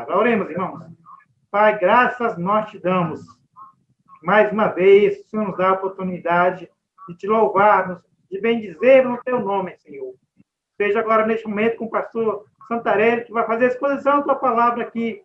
palavra. Oremos, irmãos. Pai, graças nós te damos. Mais uma vez, o Senhor nos dá a oportunidade de te louvarmos, de bendizermos o teu nome, Senhor. Seja agora, neste momento, com o pastor Santarelli, que vai fazer a exposição da tua palavra aqui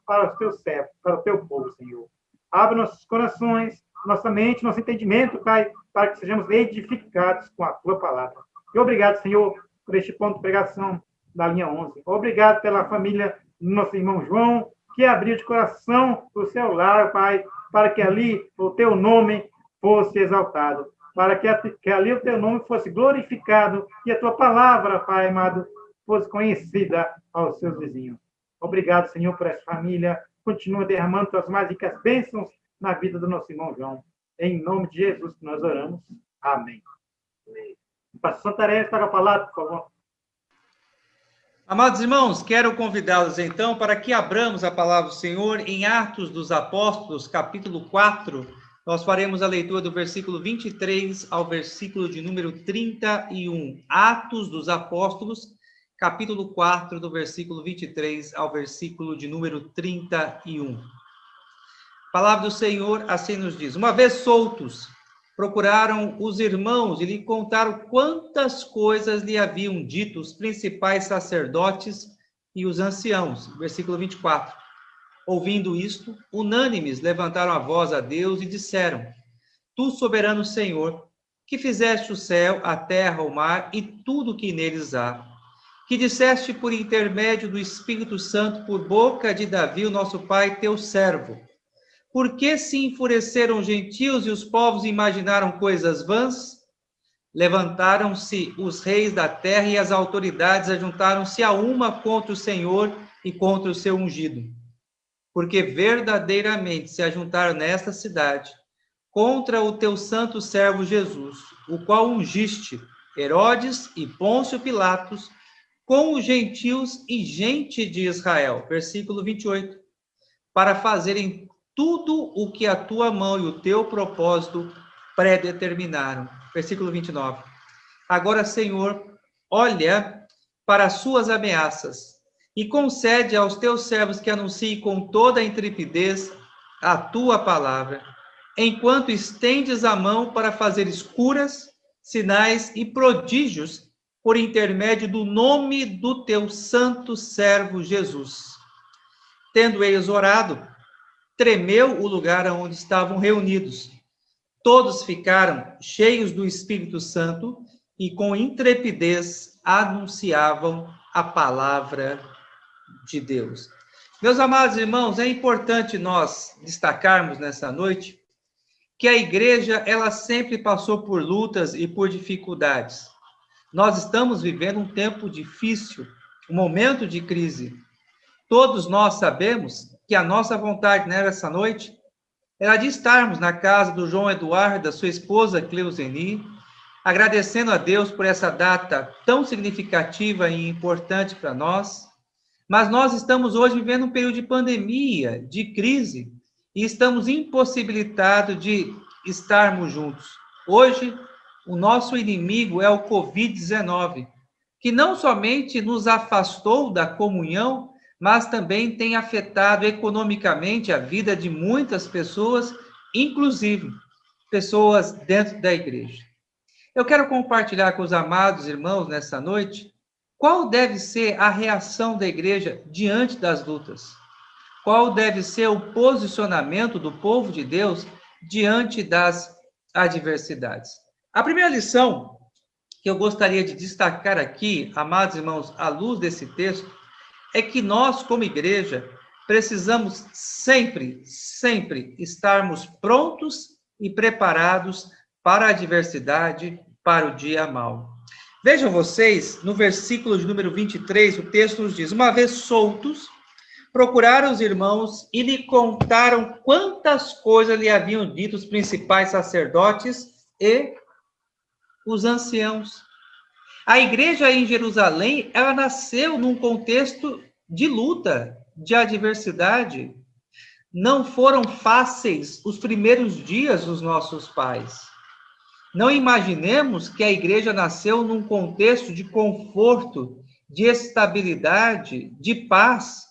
para os teus servos, para o teu povo, Senhor. Abre nossos corações, nossa mente, nosso entendimento, Pai, para que sejamos edificados com a tua palavra. E obrigado, Senhor, por este ponto de pregação da linha 11. Obrigado pela família do nosso irmão João, que abriu de coração o seu lar, Pai, para que ali o teu nome fosse exaltado, para que ali o teu nome fosse glorificado e a tua palavra, Pai amado, fosse conhecida aos seus vizinhos. Obrigado, Senhor, por essa família. Continua derramando tuas mais ricas bênçãos na vida do nosso irmão João. Em nome de Jesus que nós oramos. Amém. Pastor Santarelli, está com a palavra, por favor. Amados irmãos, quero convidá-los então para que abramos a palavra do Senhor em Atos dos Apóstolos, capítulo 4. Nós faremos a leitura do versículo 23 ao versículo de número 31. Atos dos Apóstolos, capítulo 4, do versículo 23 ao versículo de número 31. A palavra do Senhor assim nos diz: uma vez soltos, procuraram os irmãos e lhe contaram quantas coisas lhe haviam dito os principais sacerdotes e os anciãos. Versículo 24. Ouvindo isto, unânimes levantaram a voz a Deus e disseram: Tu, soberano Senhor, que fizeste o céu, a terra, o mar e tudo o que neles há, que disseste por intermédio do Espírito Santo por boca de Davi, o nosso pai, teu servo. Por que se enfureceram os gentios e os povos imaginaram coisas vãs? Levantaram-se os reis da terra e as autoridades ajuntaram-se a uma contra o Senhor e contra o seu ungido. Porque verdadeiramente se ajuntaram nesta cidade contra o teu santo servo Jesus, o qual ungiste, Herodes e Pôncio Pilatos, com os gentios e gente de Israel. Versículo 28. Para fazerem tudo o que a tua mão e o teu propósito predeterminaram. Versículo 29. Agora, Senhor, olha para as suas ameaças e concede aos teus servos que anunciem com toda a intrepidez a tua palavra, enquanto estendes a mão para fazer curas, sinais e prodígios por intermédio do nome do teu santo servo Jesus. Tendo eles orado, tremeu o lugar onde estavam reunidos. Todos ficaram cheios do Espírito Santo e com intrepidez anunciavam a palavra de Deus. Meus amados irmãos, é importante nós destacarmos nessa noite que a igreja, ela sempre passou por lutas e por dificuldades. Nós estamos vivendo um tempo difícil, um momento de crise. Todos nós sabemos que a nossa vontade nessa noite era de estarmos na casa do João Eduardo, da sua esposa Cleuzeni, agradecendo a Deus por essa data tão significativa e importante para nós. Mas nós estamos hoje vivendo um período de pandemia, de crise, e estamos impossibilitados de estarmos juntos. Hoje, o nosso inimigo é o Covid-19, que não somente nos afastou da comunhão, mas também tem afetado economicamente a vida de muitas pessoas, inclusive pessoas dentro da igreja. Eu quero compartilhar com os amados irmãos nessa noite qual deve ser a reação da igreja diante das lutas. Qual deve ser o posicionamento do povo de Deus diante das adversidades. A primeira lição que eu gostaria de destacar aqui, amados irmãos, à luz desse texto, é que nós, como igreja, precisamos sempre estarmos prontos e preparados para a adversidade, para o dia mau. Vejam vocês, no versículo de número 23, o texto nos diz: uma vez soltos, procuraram os irmãos e lhe contaram quantas coisas lhe haviam dito os principais sacerdotes e os anciãos. A igreja em Jerusalém, ela nasceu num contexto de luta, de adversidade. Não foram fáceis os primeiros dias dos nossos pais. Não imaginemos que a igreja nasceu num contexto de conforto, de estabilidade, de paz.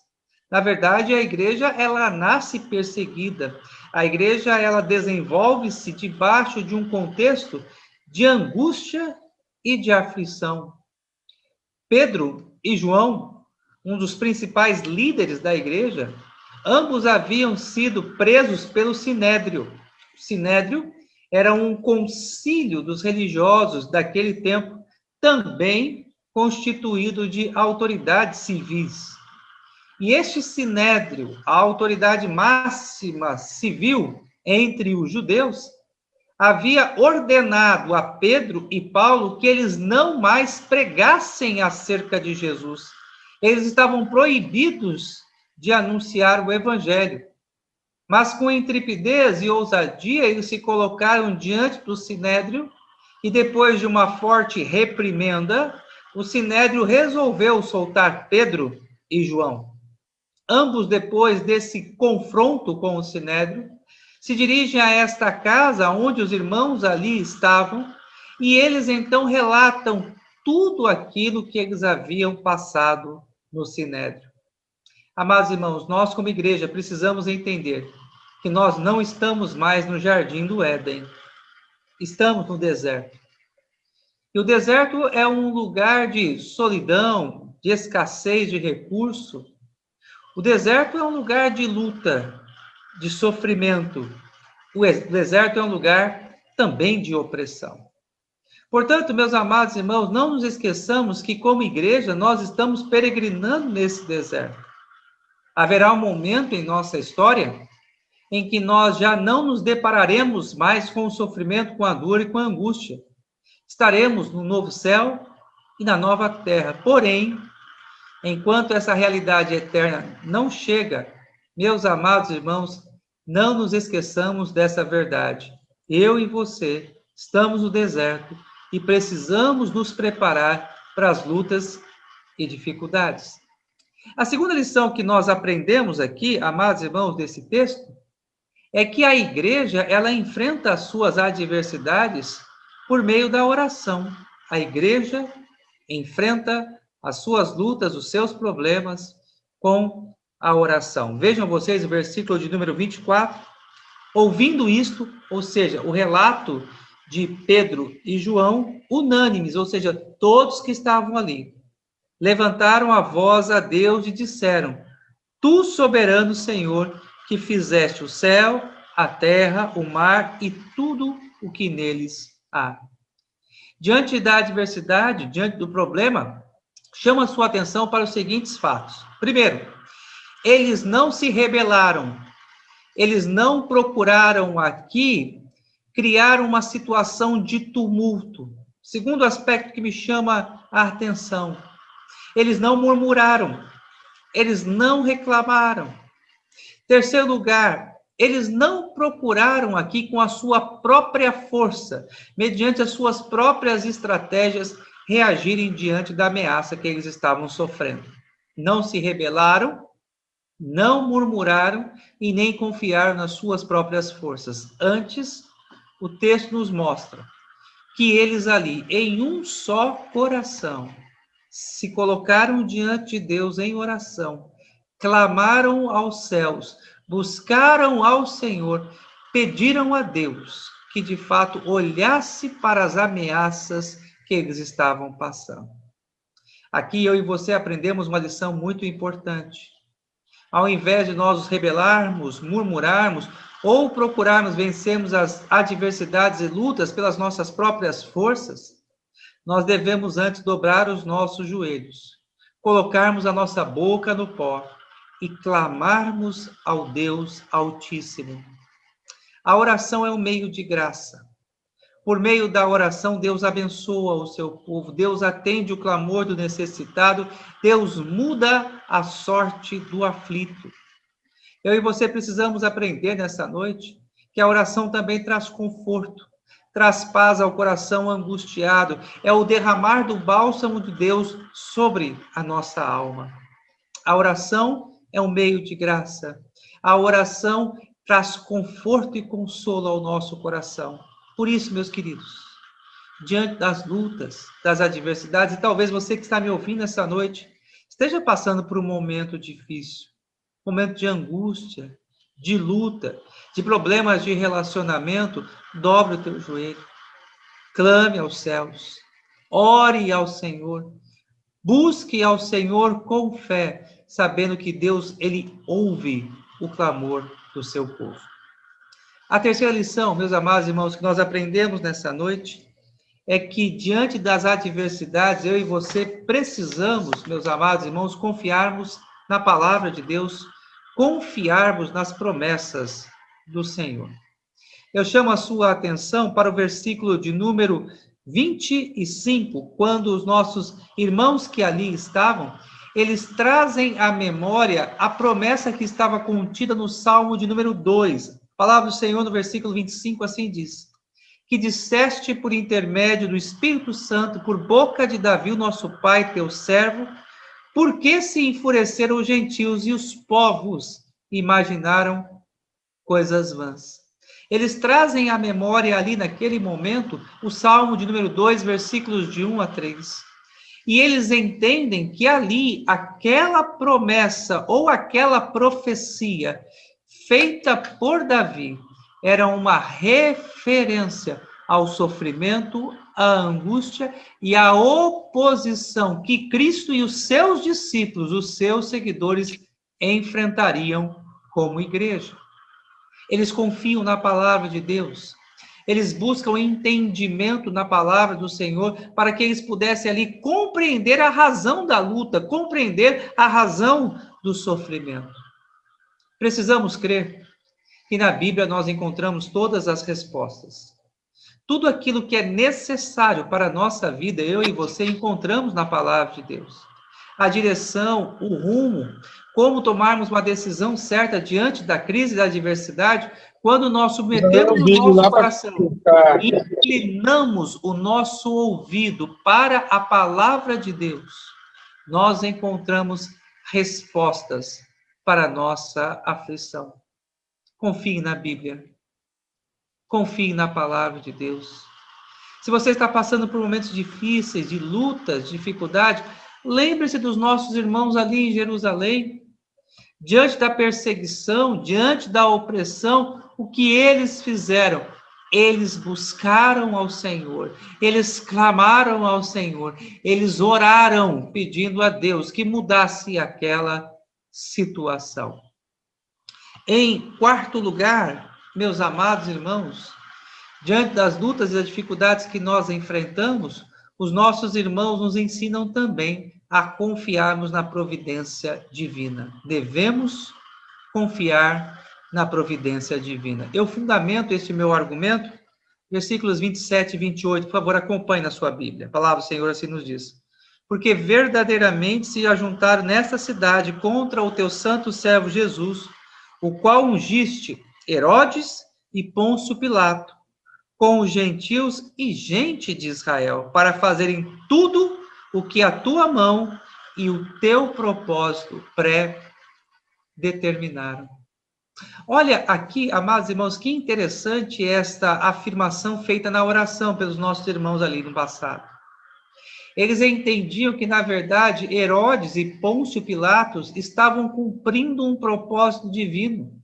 Na verdade, a igreja, ela nasce perseguida. A igreja, ela desenvolve-se debaixo de um contexto de angústia e de aflição. Pedro e João, um dos principais líderes da igreja, ambos haviam sido presos pelo Sinédrio. O Sinédrio era um concílio dos religiosos daquele tempo, também constituído de autoridades civis. E este Sinédrio, a autoridade máxima civil entre os judeus, havia ordenado a Pedro e Paulo que eles não mais pregassem acerca de Jesus. Eles estavam proibidos de anunciar o evangelho. Mas com intrepidez e ousadia, eles se colocaram diante do Sinédrio e depois de uma forte reprimenda, o Sinédrio resolveu soltar Pedro e João. Ambos, depois desse confronto com o Sinédrio, se dirigem a esta casa onde os irmãos ali estavam e eles então relatam tudo aquilo que eles haviam passado no Sinédrio. Amados irmãos, nós como igreja precisamos entender que nós não estamos mais no jardim do Éden, estamos no deserto. E o deserto é um lugar de solidão, de escassez de recurso. O deserto é um lugar de luta, de sofrimento. O deserto é um lugar também de opressão. Portanto, meus amados irmãos, não nos esqueçamos que, como igreja, nós estamos peregrinando nesse deserto. Haverá um momento em nossa história em que nós já não nos depararemos mais com o sofrimento, com a dor e com a angústia. Estaremos no novo céu e na nova terra. Porém, enquanto essa realidade eterna não chega, meus amados irmãos, não nos esqueçamos dessa verdade. Eu e você estamos no deserto e precisamos nos preparar para as lutas e dificuldades. A segunda lição que nós aprendemos aqui, amados irmãos, desse texto, é que a igreja, ela enfrenta as suas adversidades por meio da oração. A igreja enfrenta as suas lutas, os seus problemas com a oração. Vejam vocês o versículo de número 24. Ouvindo isto, ou seja, o relato de Pedro e João, unânimes, ou seja, todos que estavam ali, levantaram a voz a Deus e disseram: Tu, soberano Senhor, que fizeste o céu, a terra, o mar e tudo o que neles há. Diante da adversidade, diante do problema, chama a sua atenção para os seguintes fatos. Primeiro, eles não se rebelaram, eles não procuraram aqui criar uma situação de tumulto. Segundo aspecto que me chama a atenção, eles não murmuraram, eles não reclamaram. Terceiro lugar, eles não procuraram aqui com a sua própria força, mediante as suas próprias estratégias, reagirem diante da ameaça que eles estavam sofrendo. Não se rebelaram, não murmuraram e nem confiaram nas suas próprias forças. Antes, o texto nos mostra que eles ali, em um só coração, se colocaram diante de Deus em oração, clamaram aos céus, buscaram ao Senhor, pediram a Deus que de fato olhasse para as ameaças que eles estavam passando. Aqui eu e você aprendemos uma lição muito importante. Ao invés de nós nos rebelarmos, murmurarmos ou procurarmos vencermos as adversidades e lutas pelas nossas próprias forças, nós devemos antes dobrar os nossos joelhos, colocarmos a nossa boca no pó e clamarmos ao Deus Altíssimo. A oração é um meio de graça. Por meio da oração, Deus abençoa o seu povo, Deus atende o clamor do necessitado, Deus muda a sorte do aflito. Eu e você precisamos aprender nessa noite que a oração também traz conforto, traz paz ao coração angustiado, é o derramar do bálsamo de Deus sobre a nossa alma. A oração é um meio de graça. A oração traz conforto e consolo ao nosso coração. Por isso, meus queridos, diante das lutas, das adversidades, e talvez você que está me ouvindo essa noite esteja passando por um momento difícil, momento de angústia, de luta, de problemas de relacionamento, dobre o teu joelho, clame aos céus, ore ao Senhor, busque ao Senhor com fé, sabendo que Deus, ele ouve o clamor do seu povo. A terceira lição, meus amados irmãos, que nós aprendemos nessa noite, é que diante das adversidades, eu e você precisamos, meus amados irmãos, confiarmos na palavra de Deus, confiarmos nas promessas do Senhor. Eu chamo a sua atenção para o versículo de número 25, quando os nossos irmãos que ali estavam, eles trazem à memória a promessa que estava contida no Salmo de número 2. A palavra do Senhor no versículo 25 assim diz: que disseste por intermédio do Espírito Santo, por boca de Davi, nosso pai, teu servo, por que se enfureceram os gentios e os povos imaginaram coisas vãs? Eles trazem à memória ali naquele momento o Salmo de número 2, versículos de 1 a 3. E eles entendem que ali aquela promessa ou aquela profecia feita por Davi era uma referência ao sofrimento, à angústia e à oposição que Cristo e os seus discípulos, os seus seguidores, enfrentariam como igreja. Eles confiam na palavra de Deus. Eles buscam entendimento na palavra do Senhor para que eles pudessem ali compreender a razão da luta, compreender a razão do sofrimento. Precisamos crer que na Bíblia nós encontramos todas as respostas. Tudo aquilo que é necessário para a nossa vida, eu e você encontramos na palavra de Deus. A direção, o rumo, como tomarmos uma decisão certa diante da crise e da adversidade, quando nós submetemos o nosso coração e inclinamos o nosso ouvido para a palavra de Deus, nós encontramos respostas para a nossa aflição. Confie na Bíblia. Confie na palavra de Deus. Se você está passando por momentos difíceis, de lutas, dificuldades, lembre-se dos nossos irmãos ali em Jerusalém. Diante da perseguição, diante da opressão, o que eles fizeram? Eles buscaram ao Senhor, eles clamaram ao Senhor, eles oraram pedindo a Deus que mudasse aquela situação. Em quarto lugar, meus amados irmãos, diante das lutas e das dificuldades que nós enfrentamos, os nossos irmãos nos ensinam também a confiarmos na providência divina. Devemos confiar na providência divina. Eu fundamento este meu argumento, versículos 27 e 28, por favor, acompanhe na sua Bíblia. A palavra do Senhor assim nos diz: porque verdadeiramente se ajuntaram nesta cidade contra o teu santo servo Jesus, o qual ungiste Herodes e Pôncio Pilato, com os gentios e gente de Israel, para fazerem tudo o que a tua mão e o teu propósito pré-determinaram. Olha aqui, amados irmãos, que interessante esta afirmação feita na oração pelos nossos irmãos ali no passado. Eles entendiam que, na verdade, Herodes e Pôncio Pilatos estavam cumprindo um propósito divino.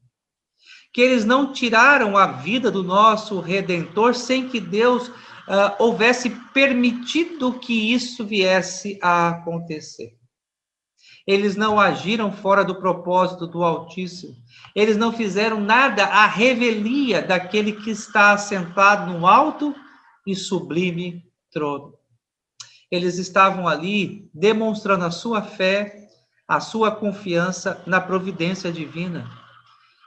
Que eles não tiraram a vida do nosso Redentor sem que Deus houvesse permitido que isso viesse a acontecer. Eles não agiram fora do propósito do Altíssimo. Eles não fizeram nada à revelia daquele que está assentado no alto e sublime trono. Eles estavam ali demonstrando a sua fé, a sua confiança na providência divina.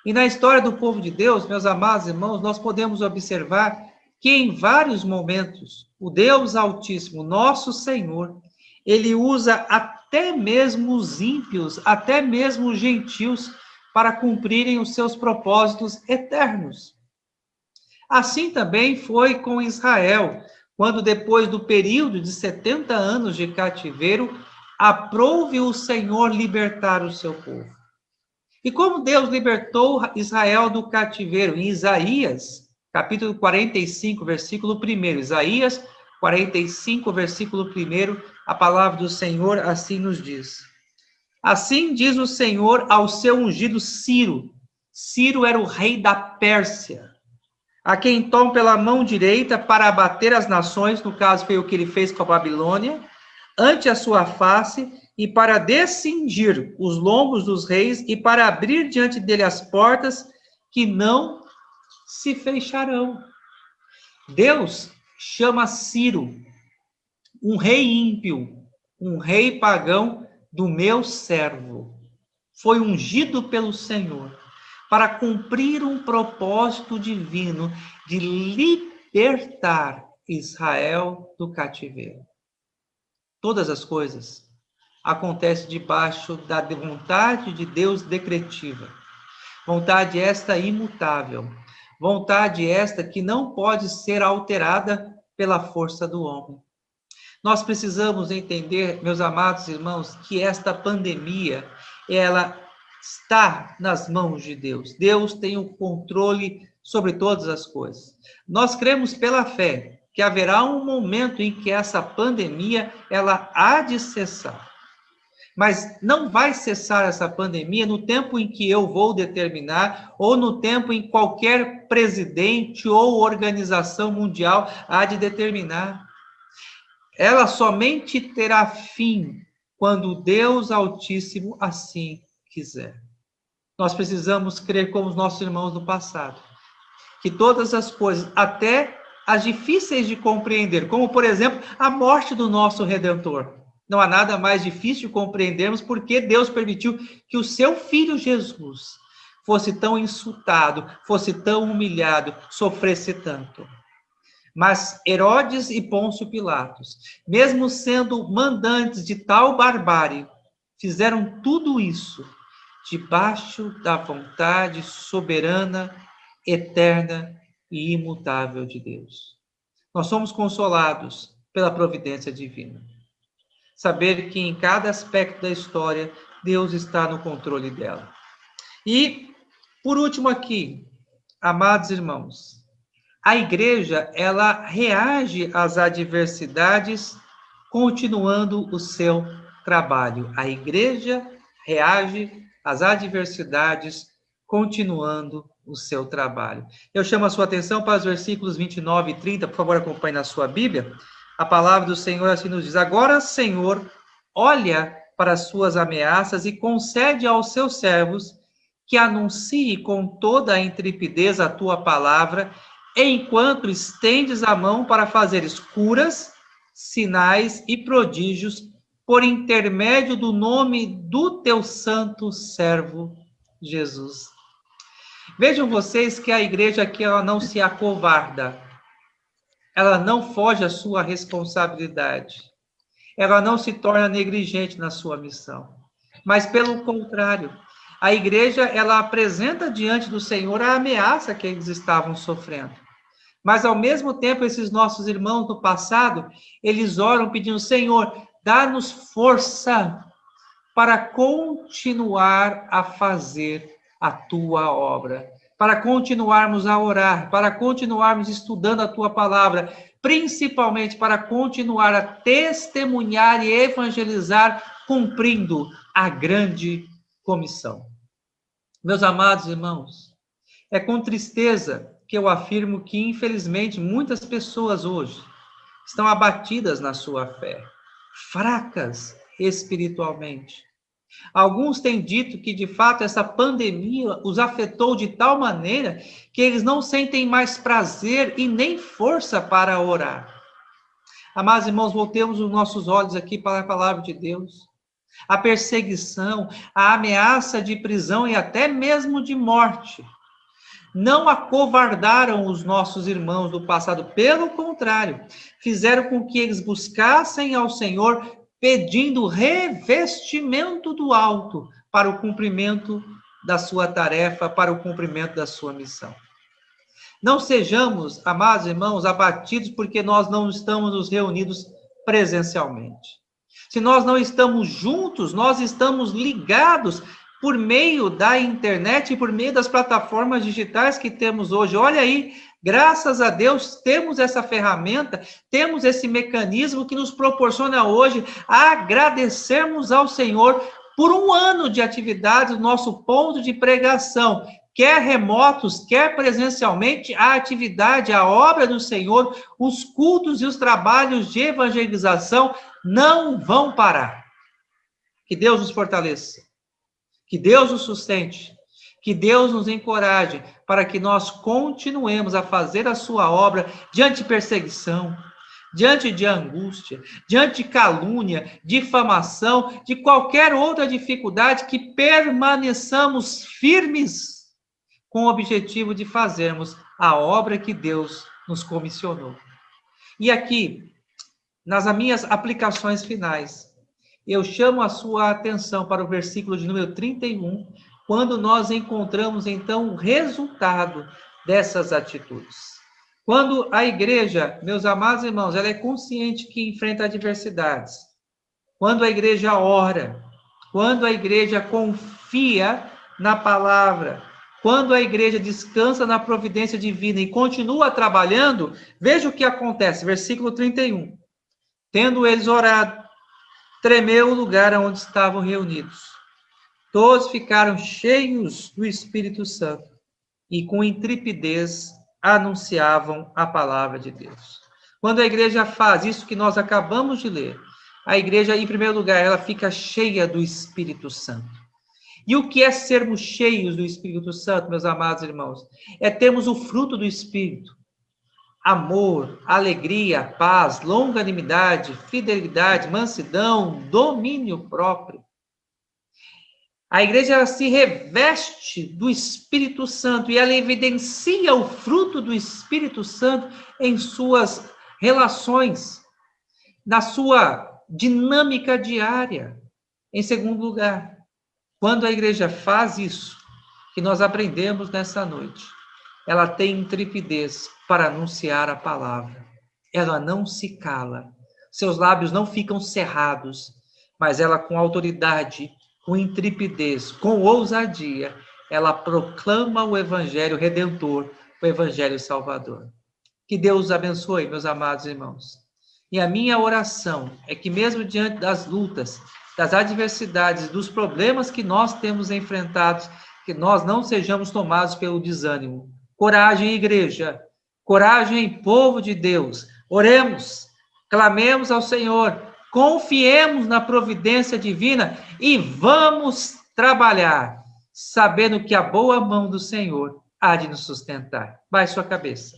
E na história do povo de Deus, meus amados irmãos, nós podemos observar que em vários momentos, o Deus Altíssimo, nosso Senhor, ele usa até mesmo os ímpios, até mesmo os gentios, para cumprirem os seus propósitos eternos. Assim também foi com Israel, quando depois do período de 70 anos de cativeiro, aprouve o Senhor libertar o seu povo. E como Deus libertou Israel do cativeiro? Em Isaías, capítulo 45, versículo 1. Isaías 45, versículo 1, a palavra do Senhor assim nos diz: Assim diz o Senhor ao seu ungido Ciro. Ciro era o rei da Pérsia, a quem toma pela mão direita para abater as nações, no caso foi o que ele fez com a Babilônia, ante a sua face, e para descingir os lombos dos reis, e para abrir diante dele as portas que não se fecharão. Deus chama Ciro, um rei ímpio, um rei pagão, do meu servo. Foi ungido pelo Senhor para cumprir um propósito divino de libertar Israel do cativeiro. Todas as coisas acontecem debaixo da vontade de Deus decretiva. Vontade esta imutável. Vontade esta que não pode ser alterada pela força do homem. Nós precisamos entender, meus amados irmãos, que esta pandemia, ela está nas mãos de Deus. Deus tem o controle sobre todas as coisas. Nós cremos pela fé que haverá um momento em que essa pandemia, ela há de cessar. Mas não vai cessar essa pandemia no tempo em que eu vou determinar, ou no tempo em qualquer presidente ou organização mundial há de determinar. Ela somente terá fim quando Deus Altíssimo assim quiser. Nós precisamos crer como os nossos irmãos do passado, que todas as coisas, até as difíceis de compreender, como, por exemplo, a morte do nosso Redentor, não há nada mais difícil de compreendermos porque Deus permitiu que o seu Filho Jesus fosse tão insultado, fosse tão humilhado, sofresse tanto. Mas Herodes e Pôncio Pilatos, mesmo sendo mandantes de tal barbárie, fizeram tudo isso debaixo da vontade soberana, eterna e imutável de Deus. Nós somos consolados pela providência divina. Saber que em cada aspecto da história, Deus está no controle dela. E, por último aqui, amados irmãos, a igreja, ela reage às adversidades continuando o seu trabalho. A igreja reage às adversidades continuando o seu trabalho. Eu chamo a sua atenção para os versículos 29 e 30, por favor, acompanhe na sua Bíblia. A palavra do Senhor assim nos diz: agora, Senhor, olha para as suas ameaças e concede aos seus servos que anuncie com toda a intrepidez a tua palavra, enquanto estendes a mão para fazeres curas, sinais e prodígios por intermédio do nome do teu santo servo Jesus. Vejam vocês que a igreja aqui, ela não se acovarda, ela não foge à sua responsabilidade, ela não se torna negligente na sua missão, mas pelo contrário, a igreja, ela apresenta diante do Senhor a ameaça que eles estavam sofrendo. Mas, ao mesmo tempo, esses nossos irmãos do passado, eles oram pedindo: Senhor, dá-nos força para continuar a fazer a tua obra, para continuarmos a orar, para continuarmos estudando a tua palavra, principalmente para continuar a testemunhar e evangelizar, cumprindo a grande comissão. Meus amados irmãos, é com tristeza que eu afirmo que, infelizmente, muitas pessoas hoje estão abatidas na sua fé, fracas espiritualmente. Alguns têm dito que, de fato, essa pandemia os afetou de tal maneira que eles não sentem mais prazer e nem força para orar. Amados irmãos, voltemos os nossos olhos aqui para a palavra de Deus. A perseguição, a ameaça de prisão e até mesmo de morte não acovardaram os nossos irmãos do passado. Pelo contrário, fizeram com que eles buscassem ao Senhor pedindo revestimento do alto para o cumprimento da sua tarefa, para o cumprimento da sua missão. Não sejamos, amados irmãos, abatidos porque nós não estamos nos reunidos presencialmente. Se nós não estamos juntos, nós estamos ligados por meio da internet e por meio das plataformas digitais que temos hoje. Olha aí, graças a Deus, temos essa ferramenta, temos esse mecanismo que nos proporciona hoje agradecermos ao Senhor por um ano de atividade do nosso ponto de pregação, quer remotos, quer presencialmente, a atividade, a obra do Senhor, os cultos e os trabalhos de evangelização não vão parar. Que Deus nos fortaleça, que Deus nos sustente, que Deus nos encoraje para que nós continuemos a fazer a sua obra diante de perseguição, diante de angústia, diante de calúnia, difamação, de qualquer outra dificuldade, que permaneçamos firmes com o objetivo de fazermos a obra que Deus nos comissionou. E aqui, nas minhas aplicações finais, eu chamo a sua atenção para o versículo de número 31, quando nós encontramos, então, o resultado dessas atitudes. Quando a igreja, meus amados irmãos, ela é consciente que enfrenta adversidades, quando a igreja ora, quando a igreja confia na palavra, quando a igreja descansa na providência divina e continua trabalhando, veja o que acontece, versículo 31. Tendo eles orado, tremeu o lugar onde estavam reunidos. Todos ficaram cheios do Espírito Santo e com intrepidez anunciavam a palavra de Deus. Quando a igreja faz isso que nós acabamos de ler, a igreja, em primeiro lugar, ela fica cheia do Espírito Santo. E o que é sermos cheios do Espírito Santo, meus amados irmãos? É termos o fruto do Espírito. Amor, alegria, paz, longanimidade, fidelidade, mansidão, domínio próprio. A igreja ela se reveste do Espírito Santo e ela evidencia o fruto do Espírito Santo em suas relações, na sua dinâmica diária. Em segundo lugar, quando a igreja faz isso, que nós aprendemos nessa noite, ela tem intrepidez para anunciar a palavra. Ela não se cala. Seus lábios não ficam cerrados, mas ela com autoridade, com intrepidez, com ousadia, ela proclama o evangelho redentor, o evangelho salvador. Que Deus os abençoe, meus amados irmãos. E a minha oração é que mesmo diante das lutas, das adversidades, dos problemas que nós temos enfrentado, que nós não sejamos tomados pelo desânimo. Coragem, igreja. Coragem, povo de Deus. Oremos, clamemos ao Senhor, confiemos na providência divina e vamos trabalhar, sabendo que a boa mão do Senhor há de nos sustentar. Baixe sua cabeça,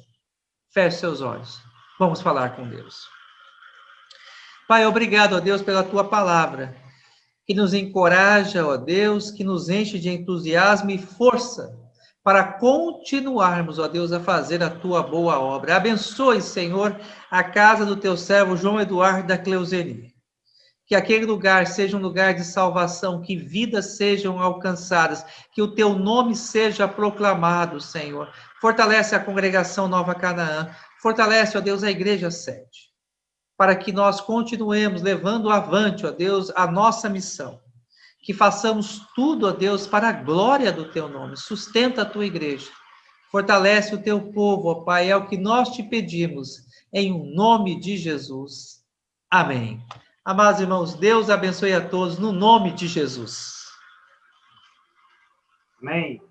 feche seus olhos. Vamos falar com Deus. Pai, obrigado, ó Deus, pela tua palavra, que nos encoraja, ó Deus, que nos enche de entusiasmo e força para continuarmos, ó Deus, a fazer a tua boa obra. Abençoe, Senhor, a casa do teu servo João Eduardo da Cleuzeni. Que aquele lugar seja um lugar de salvação, que vidas sejam alcançadas, que o teu nome seja proclamado, Senhor. Fortalece a congregação Nova Canaã, fortalece, ó Deus, a igreja sede, para que nós continuemos levando avante, ó Deus, a nossa missão. Que façamos tudo, ó Deus, para a glória do teu nome. Sustenta a tua igreja. Fortalece o teu povo, ó Pai. É o que nós te pedimos, em nome de Jesus. Amém. Amados irmãos, Deus abençoe a todos, no nome de Jesus. Amém.